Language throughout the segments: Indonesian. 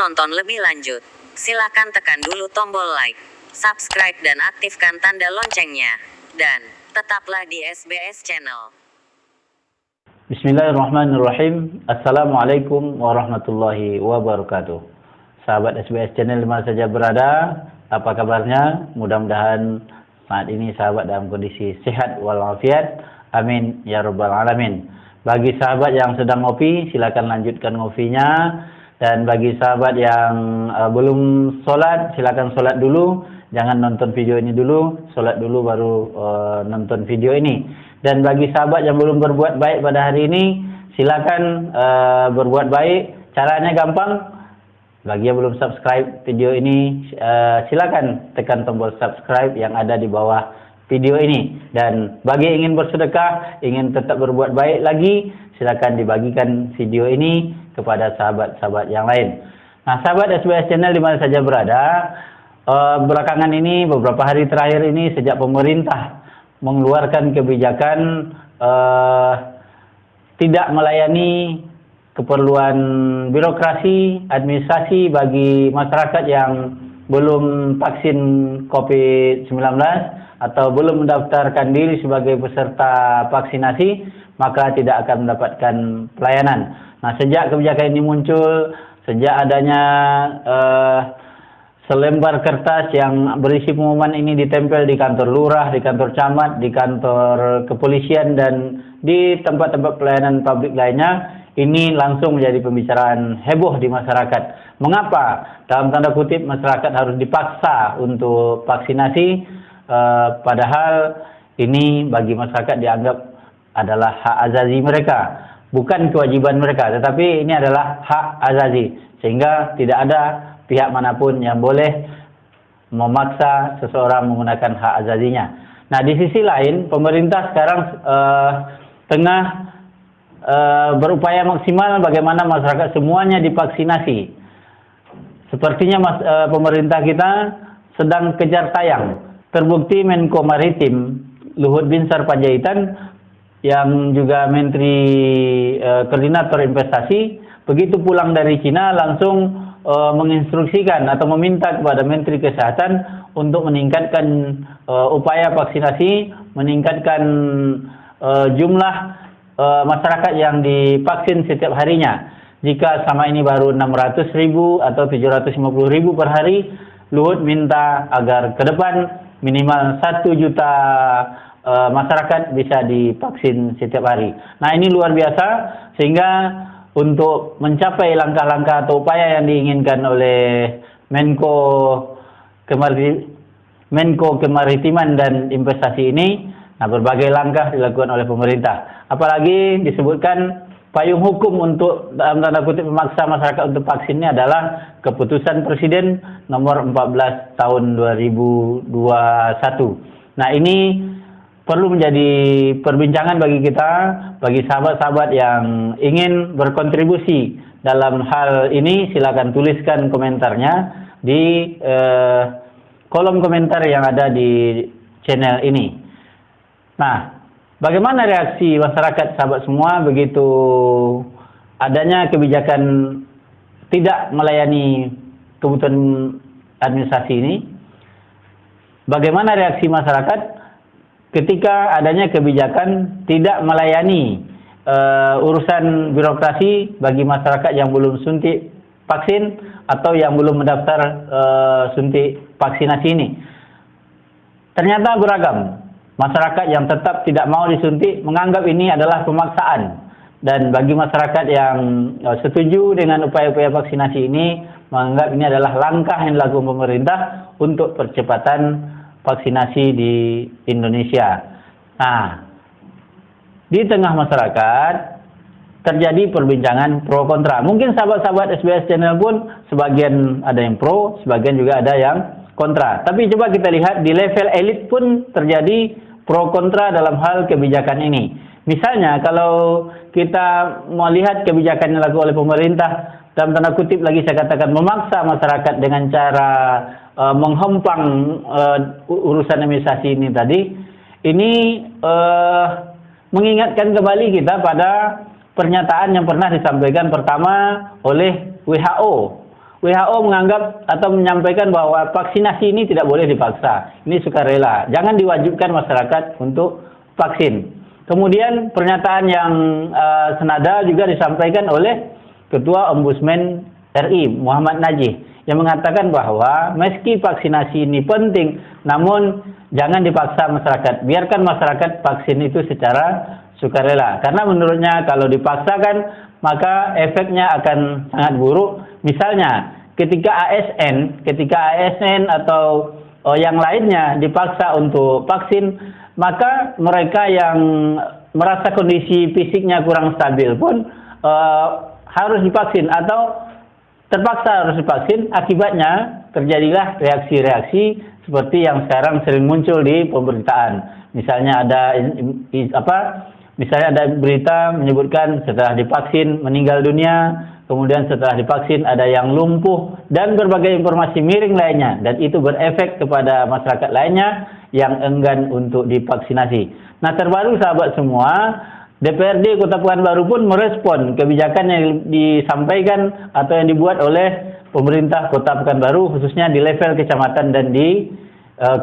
nonton lebih lanjut, silakan tekan dulu tombol like, subscribe dan aktifkan tanda loncengnya. Dan tetaplah di SBS Channel. Bismillahirrahmanirrahim. Assalamualaikum warahmatullahi wabarakatuh. Sahabat SBS Channel di mana saja berada, apa kabarnya? Mudah-mudahan saat ini sahabat dalam kondisi sehat walafiat. Amin ya rabbal alamin. Bagi sahabat yang sedang ngopi, silakan lanjutkan ngopinya. Dan bagi sahabat yang belum sholat, silakan sholat dulu. Jangan nonton video ini dulu, sholat dulu baru nonton video ini. Dan bagi sahabat yang belum berbuat baik pada hari ini, silakan berbuat baik. Caranya gampang. Bagi yang belum subscribe video ini, silakan tekan tombol subscribe yang ada di bawah video ini. Dan bagi yang ingin bersedekah, ingin tetap berbuat baik lagi, silakan dibagikan video ini kepada sahabat-sahabat yang lain. Nah, sahabat SBS Channel di mana saja berada, belakangan ini, beberapa hari terakhir ini, sejak pemerintah mengeluarkan kebijakan tidak melayani keperluan birokrasi, administrasi bagi masyarakat yang belum vaksin COVID-19 atau belum mendaftarkan diri sebagai peserta vaksinasi, maka tidak akan mendapatkan pelayanan. Nah, sejak kebijakan ini muncul, sejak adanya selembar kertas yang berisi pengumuman ini ditempel di kantor lurah, di kantor camat, di kantor kepolisian, dan di tempat-tempat pelayanan publik lainnya, ini langsung menjadi pembicaraan heboh di masyarakat. Mengapa? Dalam tanda kutip masyarakat harus dipaksa untuk vaksinasi, padahal ini bagi masyarakat dianggap adalah hak azazi mereka, bukan kewajiban mereka, tetapi ini adalah hak azazi, sehingga tidak ada pihak manapun yang boleh memaksa seseorang menggunakan hak azazinya. Nah, di sisi lain, pemerintah sekarang tengah berupaya maksimal bagaimana masyarakat semuanya divaksinasi. Sepertinya pemerintah kita sedang kejar tayang. Terbukti Menko Maritim Luhut Binsar Panjaitan yang juga Menteri Koordinator Investasi, begitu pulang dari Cina langsung menginstruksikan atau meminta kepada Menteri Kesehatan untuk meningkatkan upaya vaksinasi, meningkatkan jumlah masyarakat yang divaksin setiap harinya. Jika sama ini baru 600.000 atau 750.000 per hari, Luhut minta agar ke depan minimal 1 juta masyarakat bisa divaksin setiap hari. Nah, ini luar biasa, sehingga untuk mencapai langkah-langkah atau upaya yang diinginkan oleh Menko Kemaritiman dan Investasi ini, nah, berbagai langkah dilakukan oleh pemerintah. Apalagi disebutkan payung hukum untuk dalam tanda kutip memaksa masyarakat untuk vaksin ini adalah keputusan Presiden nomor 14 tahun 2021. Nah, ini perlu menjadi perbincangan bagi kita, bagi sahabat-sahabat yang ingin berkontribusi dalam hal ini. Silakan tuliskan komentarnya di kolom komentar yang ada di channel ini. Nah, bagaimana reaksi masyarakat sahabat semua begitu adanya kebijakan tidak melayani kebutuhan administrasi ini? Bagaimana reaksi masyarakat ketika adanya kebijakan tidak melayani urusan birokrasi bagi masyarakat yang belum suntik vaksin atau yang belum mendaftar suntik vaksinasi ini? Ternyata beragam. Masyarakat yang tetap tidak mau disuntik menganggap ini adalah pemaksaan. Dan bagi masyarakat yang setuju dengan upaya-upaya vaksinasi ini, menganggap ini adalah langkah yang dilakukan pemerintah untuk percepatan vaksinasi di Indonesia. Nah, di tengah masyarakat terjadi perbincangan pro kontra. Mungkin sahabat-sahabat SBS Channel pun sebagian ada yang pro, sebagian juga ada yang kontra. Tapi coba kita lihat di level elit pun terjadi pro kontra dalam hal kebijakan ini. Misalnya kalau kita melihat kebijakan yang dilakukan oleh pemerintah, dalam tanda kutip lagi saya katakan memaksa masyarakat dengan cara menghempang urusan administrasi ini tadi, ini mengingatkan kembali kita pada pernyataan yang pernah disampaikan pertama oleh WHO. WHO menganggap atau menyampaikan bahwa vaksinasi ini tidak boleh dipaksa. Ini sukarela. Jangan diwajibkan masyarakat untuk vaksin. Kemudian pernyataan yang senada juga disampaikan oleh Ketua Ombudsman RI Muhammad Najih yang mengatakan bahwa meski vaksinasi ini penting, namun jangan dipaksa masyarakat. Biarkan masyarakat vaksin itu secara sukarela. Karena menurutnya kalau dipaksakan maka efeknya akan sangat buruk. Misalnya ketika ASN atau yang lainnya dipaksa untuk vaksin, maka mereka yang merasa kondisi fisiknya kurang stabil pun harus divaksin atau terpaksa harus divaksin. Akibatnya terjadilah reaksi-reaksi seperti yang sekarang sering muncul di pemberitaan. Misalnya ada berita menyebutkan setelah divaksin meninggal dunia, kemudian setelah divaksin ada yang lumpuh, dan berbagai informasi miring lainnya. Dan itu berefek kepada masyarakat lainnya yang enggan untuk divaksinasi. Nah, terbaru sahabat semua, DPRD Kota Pekanbaru pun merespon kebijakan yang disampaikan atau yang dibuat oleh pemerintah Kota Pekanbaru, khususnya di level kecamatan dan di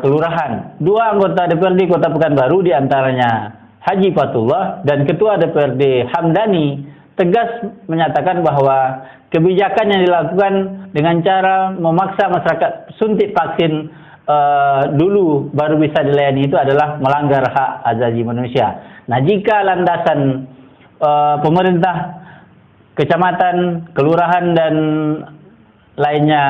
kelurahan. Dua anggota DPRD Kota Pekanbaru, diantaranya Haji Fatullah dan Ketua DPRD Hamdani, tegas menyatakan bahwa kebijakan yang dilakukan dengan cara memaksa masyarakat suntik vaksin dulu baru bisa dilayani itu adalah melanggar hak asasi manusia. Nah, jika landasan pemerintah, kecamatan, kelurahan, dan lainnya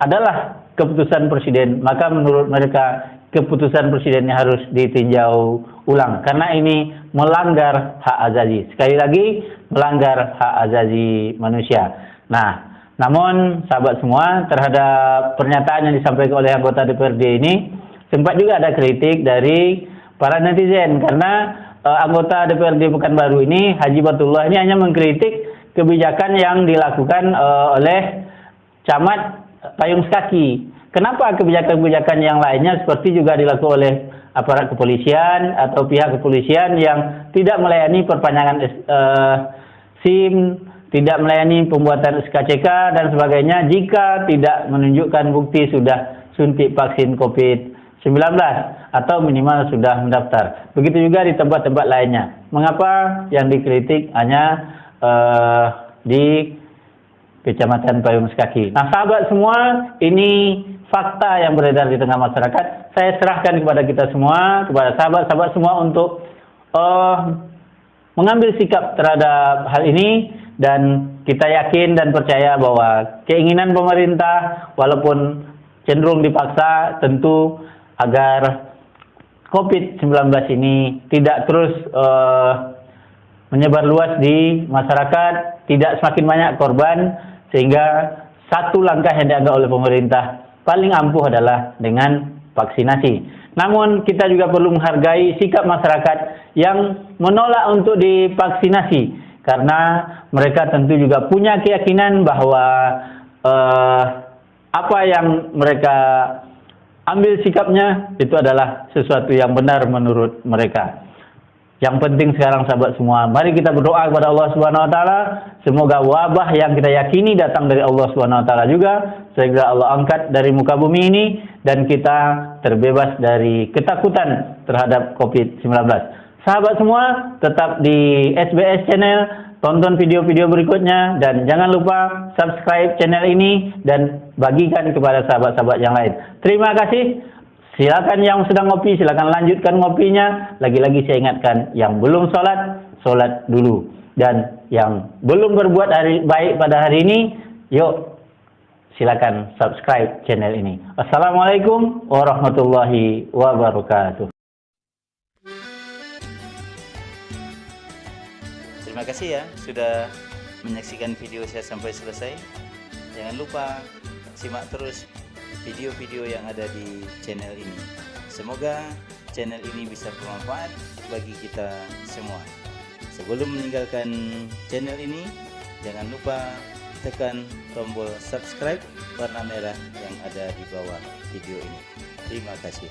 adalah keputusan presiden, maka menurut mereka keputusan presidennya harus ditinjau ulang karena ini melanggar hak asasi. Sekali lagi, melanggar hak asasi manusia. Nah, namun sahabat semua, terhadap pernyataan yang disampaikan oleh anggota DPRD ini sempat juga ada kritik dari para netizen karena anggota DPRD Pekanbaru ini, Haji Batullah ini, hanya mengkritik kebijakan yang dilakukan oleh Camat Payung Sekaki. Kenapa kebijakan-kebijakan yang lainnya seperti juga dilakukan oleh aparat kepolisian atau pihak kepolisian yang tidak melayani perpanjangan SIM, tidak melayani pembuatan SKCK dan sebagainya jika tidak menunjukkan bukti sudah suntik vaksin COVID-19 atau minimal sudah mendaftar. Begitu juga di tempat-tempat lainnya. Mengapa yang dikritik hanya di Kecamatan Payung Sekaki? Nah, sahabat semua, ini fakta yang beredar di tengah masyarakat. Saya serahkan kepada kita semua, kepada sahabat-sahabat semua untuk mengambil sikap terhadap hal ini, dan kita yakin dan percaya bahwa keinginan pemerintah walaupun cenderung dipaksa tentu agar COVID-19 ini tidak terus menyebar luas di masyarakat, tidak semakin banyak korban, sehingga satu langkah yang dianggap oleh pemerintah paling ampuh adalah dengan vaksinasi. Namun kita juga perlu menghargai sikap masyarakat yang menolak untuk divaksinasi, karena mereka tentu juga punya keyakinan bahwa apa yang mereka ambil sikapnya itu adalah sesuatu yang benar menurut mereka. Yang penting sekarang sahabat semua, mari kita berdoa kepada Allah Subhanahu wa taala, semoga wabah yang kita yakini datang dari Allah Subhanahu wa taala juga segera Allah angkat dari muka bumi ini dan kita terbebas dari ketakutan terhadap COVID-19. Sahabat semua, tetap di SBS channel, tonton video-video berikutnya, dan jangan lupa subscribe channel ini dan bagikan kepada sahabat-sahabat yang lain. Terima kasih. Silakan yang sedang ngopi, silakan lanjutkan ngopinya. Lagi-lagi saya ingatkan, yang belum sholat, sholat dulu. Dan yang belum berbuat baik pada hari ini, yuk silakan subscribe channel ini. Assalamualaikum warahmatullahi wabarakatuh. Terima kasih ya sudah menyaksikan video saya sampai selesai. Jangan lupa simak terus video-video yang ada di channel ini. Semoga channel ini bisa bermanfaat bagi kita semua. Sebelum meninggalkan channel ini, jangan lupa tekan tombol subscribe warna merah yang ada di bawah video ini. Terima kasih.